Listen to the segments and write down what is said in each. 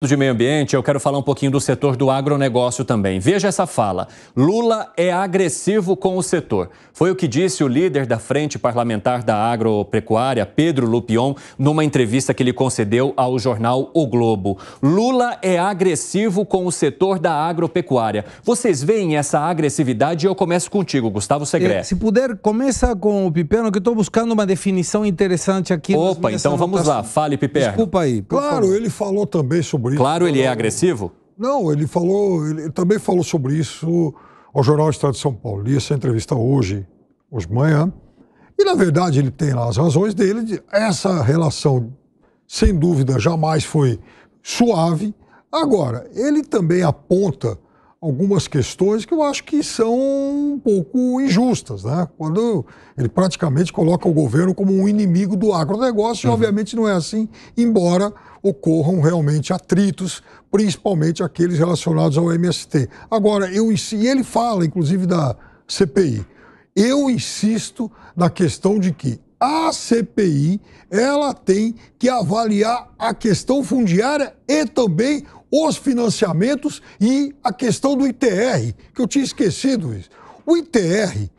De meio ambiente, eu quero falar um pouquinho do setor do agronegócio também. Veja essa fala. Lula é agressivo com o setor. Foi o que disse o líder da Frente Parlamentar da Agropecuária, Pedro Lupion, numa entrevista que ele concedeu ao jornal O Globo. Lula é agressivo com o setor da agropecuária. Vocês veem essa agressividade? Eu começo contigo, Gustavo Segré. Se puder, começa com o Piperno, que eu estou buscando uma definição interessante aqui. Opa, então vamos lá. Fale, Piperno. Desculpa aí. Claro, ele falou também sobre isso. Claro, ele é agressivo? Não, ele também falou sobre isso ao Jornal Estado de São Paulo. Li essa entrevista hoje de manhã. E, na verdade, ele tem lá as razões dele. Essa relação, sem dúvida, jamais foi suave. Agora, ele também aponta algumas questões que eu acho que são um pouco injustas, né? Quando ele praticamente coloca o governo como um inimigo do agronegócio, e obviamente não é assim, embora ocorram realmente atritos, principalmente aqueles relacionados ao MST. Agora, e ele fala, inclusive, da CPI. Eu insisto na questão de que a CPI, ela tem que avaliar a questão fundiária e também os financiamentos e a questão do ITR, que eu tinha esquecido isso. O ITR,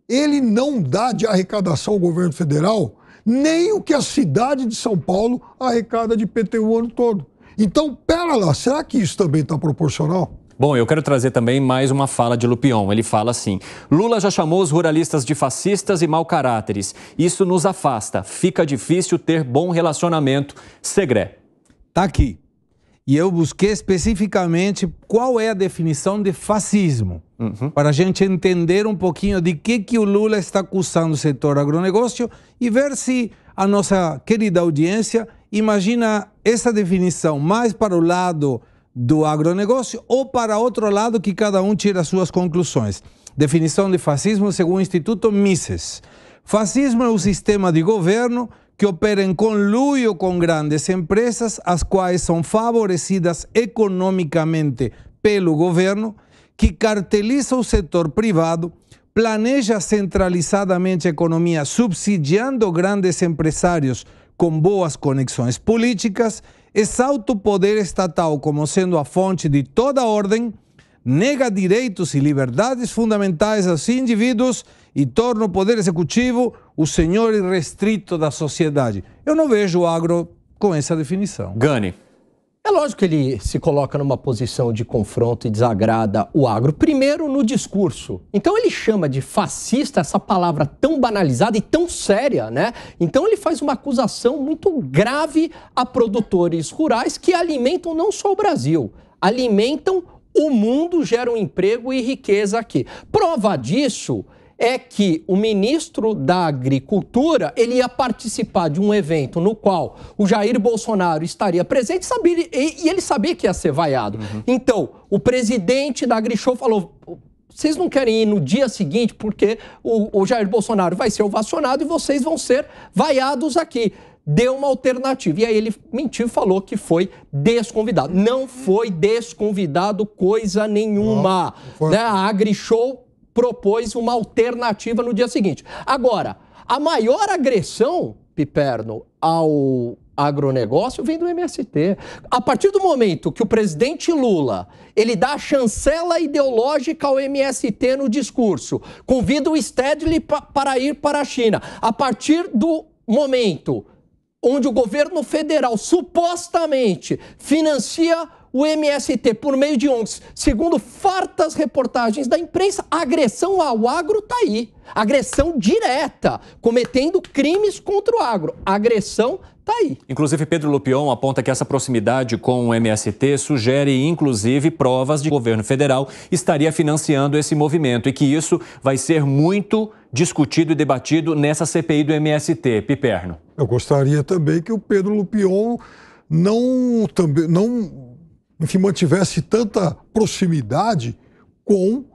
ele não dá de arrecadação ao governo federal nem o que a cidade de São Paulo arrecada de IPTU o ano todo. Então, pera lá, será que isso também está proporcional? Bom, eu quero trazer também mais uma fala de Lupion. Ele fala assim: Lula já chamou os ruralistas de fascistas e mau caráteres. Isso nos afasta. Fica difícil ter bom relacionamento. Segré. Tá aqui. E eu busquei especificamente qual é a definição de fascismo, para a gente entender um pouquinho de que o Lula está acusando o setor agronegócio e ver se a nossa querida audiência imagina essa definição mais para o lado do agronegócio ou para outro lado, que cada um tira as suas conclusões. Definição de fascismo segundo o Instituto Mises. Fascismo é um sistema de governo que opera em conluio com grandes empresas, as quais são favorecidas economicamente pelo governo, que carteliza o setor privado, planeja centralizadamente a economia subsidiando grandes empresários com boas conexões políticas, exalta o poder estatal como sendo a fonte de toda ordem, nega direitos e liberdades fundamentais aos indivíduos e torna o poder executivo o senhor irrestrito da sociedade. Eu não vejo o agro com essa definição. Gani. É lógico que ele se coloca numa posição de confronto e desagrada o agro, primeiro no discurso. Então ele chama de fascista essa palavra tão banalizada e tão séria, né? Então ele faz uma acusação muito grave a produtores rurais que alimentam não só o Brasil, alimentam o mundo, geram emprego e riqueza aqui. Prova disso é que o ministro da Agricultura, ele ia participar de um evento no qual o Jair Bolsonaro estaria presente e ele sabia que ia ser vaiado. Então, o presidente da AgriShow falou: vocês não querem ir no dia seguinte porque o Jair Bolsonaro vai ser ovacionado e vocês vão ser vaiados aqui. Deu uma alternativa. E aí ele mentiu e falou que foi desconvidado. Não foi desconvidado coisa nenhuma. Né? A AgriShow propôs uma alternativa no dia seguinte. Agora, a maior agressão, Piperno, ao agronegócio vem do MST. A partir do momento que o presidente Lula, ele dá a chancela ideológica ao MST no discurso, convida o Stedley para ir para a China. A partir do momento onde o governo federal supostamente financia o MST por meio de ONGs, segundo fartas reportagens da imprensa, a agressão ao agro está aí. Agressão direta, cometendo crimes contra o agro. A agressão está aí. Inclusive, Pedro Lupion aponta que essa proximidade com o MST sugere, inclusive, provas de que o governo federal estaria financiando esse movimento e que isso vai ser muito discutido e debatido nessa CPI do MST. Piperno. Eu gostaria também que o Pedro Lupion não mantivesse tanta proximidade com,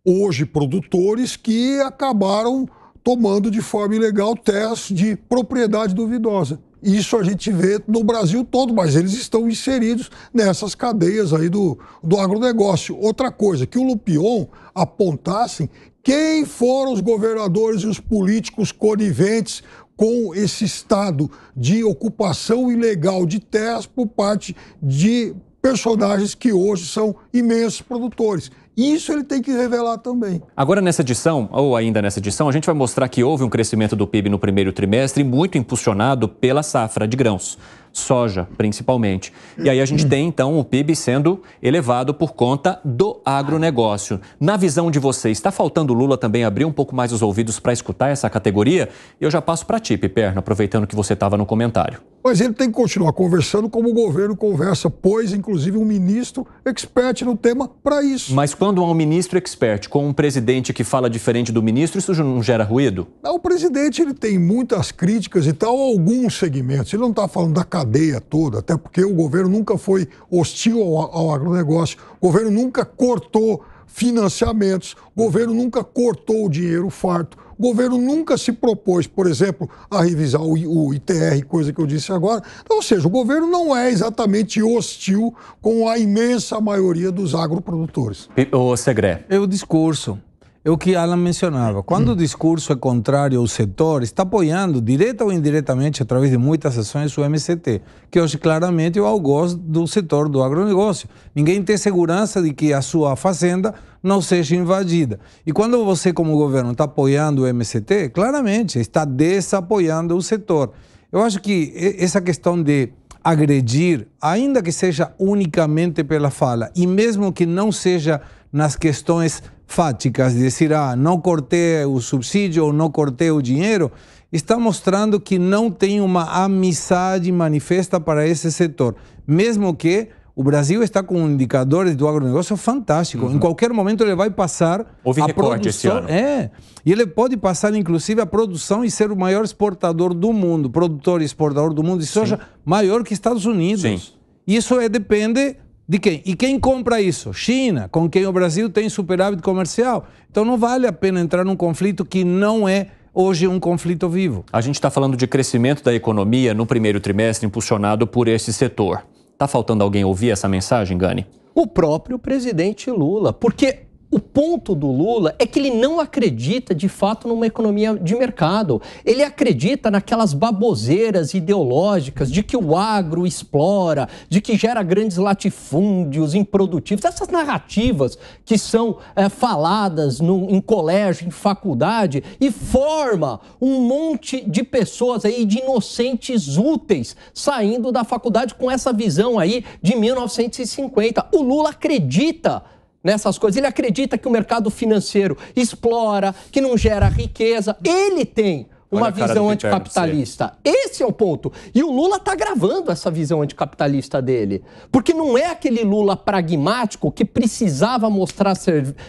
hoje, produtores que acabaram tomando de forma ilegal terras de propriedade duvidosa. Isso a gente vê no Brasil todo, mas eles estão inseridos nessas cadeias aí do agronegócio. Outra coisa, que o Lupion apontasse quem foram os governadores e os políticos coniventes com esse estado de ocupação ilegal de terras por parte de personagens que hoje são imensos produtores. Isso ele tem que revelar também. Agora, nessa edição, ou ainda nessa edição, a gente vai mostrar que houve um crescimento do PIB no primeiro trimestre muito impulsionado pela safra de grãos, soja, principalmente. E aí a gente tem, então, o PIB sendo elevado por conta do agronegócio. Na visão de vocês, está faltando o Lula também abrir um pouco mais os ouvidos para escutar essa categoria? Eu já passo para ti, Piperno, aproveitando que você estava no comentário. Mas ele tem que continuar conversando como o governo conversa, pois, inclusive, um ministro expert no tema para isso. Mas quando há um ministro expert com um presidente que fala diferente do ministro, isso não gera ruído? Não, o presidente ele tem muitas críticas e tal a alguns segmentos. Ele não está falando da cadeia toda, até porque o governo nunca foi hostil ao agronegócio, o governo nunca cortou financiamentos, o governo nunca cortou o dinheiro farto, o governo nunca se propôs, por exemplo, a revisar o ITR, coisa que eu disse agora. Então, ou seja, o governo não é exatamente hostil com a imensa maioria dos agroprodutores. O Segré. É o discurso. É o que Alan mencionava. Quando o discurso é contrário ao setor, está apoiando, direta ou indiretamente, através de muitas ações, o MCT, que hoje claramente é o algoz do setor do agronegócio. Ninguém tem segurança de que a sua fazenda não seja invadida. E quando você, como governo, está apoiando o MCT, claramente está desapoiando o setor. Eu acho que essa questão de agredir, ainda que seja unicamente pela fala, e mesmo que não seja nas questões fáticas, de dizer, não cortei o subsídio ou não cortei o dinheiro, está mostrando que não tem uma amizade manifesta para esse setor. Mesmo que o Brasil está com indicadores do agronegócio fantástico. Em qualquer momento ele vai passar Houve a recorte esse produção. ano. E ele pode passar, inclusive, a produção e ser o maior exportador do mundo, produtor e exportador do mundo de soja, maior que Estados Unidos. Sim. Isso depende de quem? E quem compra isso? China, com quem o Brasil tem superávit comercial. Então não vale a pena entrar num conflito que não é hoje um conflito vivo. A gente está falando de crescimento da economia no primeiro trimestre impulsionado por esse setor. Está faltando alguém ouvir essa mensagem, Gani? O próprio presidente Lula, porque o ponto do Lula é que ele não acredita de fato numa economia de mercado. Ele acredita naquelas baboseiras ideológicas de que o agro explora, de que gera grandes latifúndios improdutivos, essas narrativas que são faladas em colégio, em faculdade, e forma um monte de pessoas aí, de inocentes úteis, saindo da faculdade com essa visão aí de 1950. O Lula acredita nessas coisas. Ele acredita que o mercado financeiro explora, que não gera riqueza. Ele tem uma visão anticapitalista. Esse é o ponto. E o Lula está gravando essa visão anticapitalista dele. Porque não é aquele Lula pragmático que precisava mostrar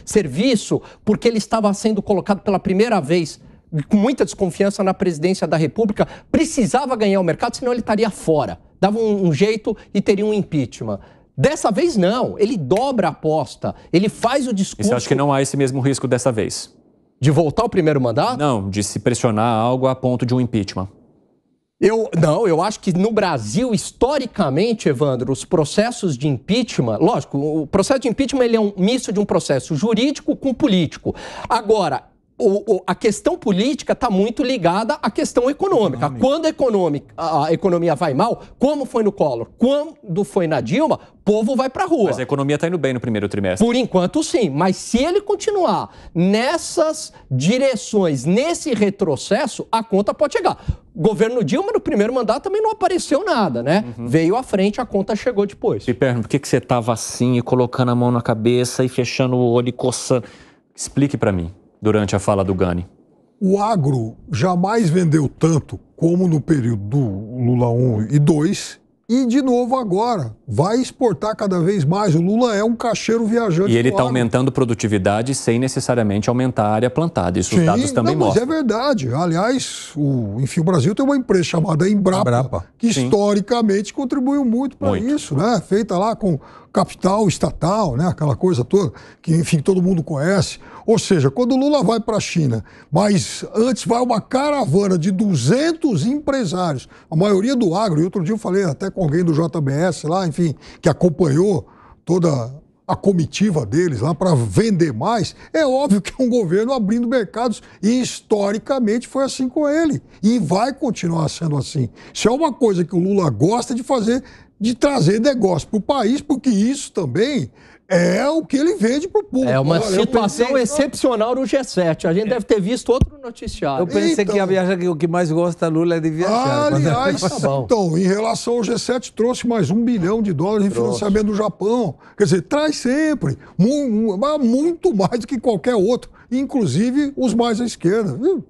serviço porque ele estava sendo colocado pela primeira vez com muita desconfiança na presidência da República, precisava ganhar o mercado, senão ele estaria fora. Dava um jeito e teria um impeachment. Dessa vez não, ele dobra a aposta, ele faz o discurso... E você acha que não há esse mesmo risco dessa vez? De voltar ao primeiro mandato? Não, de se pressionar algo a ponto de um impeachment. Eu acho que no Brasil, historicamente, Evandro, os processos de impeachment... Lógico, o processo de impeachment ele é um misto de um processo jurídico com político. Agora, a questão política está muito ligada à questão econômica. Quando a economia vai mal, como foi no Collor, quando foi na Dilma, o povo vai para a rua. Mas a economia está indo bem no primeiro trimestre. Por enquanto, sim. Mas se ele continuar nessas direções, nesse retrocesso, a conta pode chegar. O governo Dilma, no primeiro mandato, também não apareceu nada, né? Veio à frente, a conta chegou depois. Piperno, por que você estava assim, e colocando a mão na cabeça e fechando o olho e coçando? Explique para mim. Durante a fala do Gani. O agro jamais vendeu tanto como no período do Lula 1 e 2 e, de novo, agora vai exportar cada vez mais. O Lula é um caixeiro viajante. E ele está aumentando produtividade sem necessariamente aumentar a área plantada. Isso os dados também mostram. Mas é verdade. Aliás, o Brasil tem uma empresa chamada Embrapa. Que historicamente contribuiu muito para isso, né? Feita lá com capital estatal, né? Aquela coisa toda que, enfim, todo mundo conhece. Ou seja, quando o Lula vai para a China, mas antes vai uma caravana de 200 empresários, a maioria do agro, e outro dia eu falei até com alguém do JBS lá, enfim, que acompanhou toda a comitiva deles lá para vender mais, é óbvio que é um governo abrindo mercados e historicamente foi assim com ele e vai continuar sendo assim. Isso é uma coisa que o Lula gosta de fazer, de trazer negócio para o país, porque isso também é o que ele vende para o público. É uma situação excepcional no G7. A gente deve ter visto outro noticiário. Eu pensei que a viagem que o que mais gosta Lula é de viajar. Aliás, então, em relação ao G7, trouxe mais $1 bilhão de financiamento do Japão. Quer dizer, traz sempre muito mais do que qualquer outro, inclusive os mais à esquerda. Viu?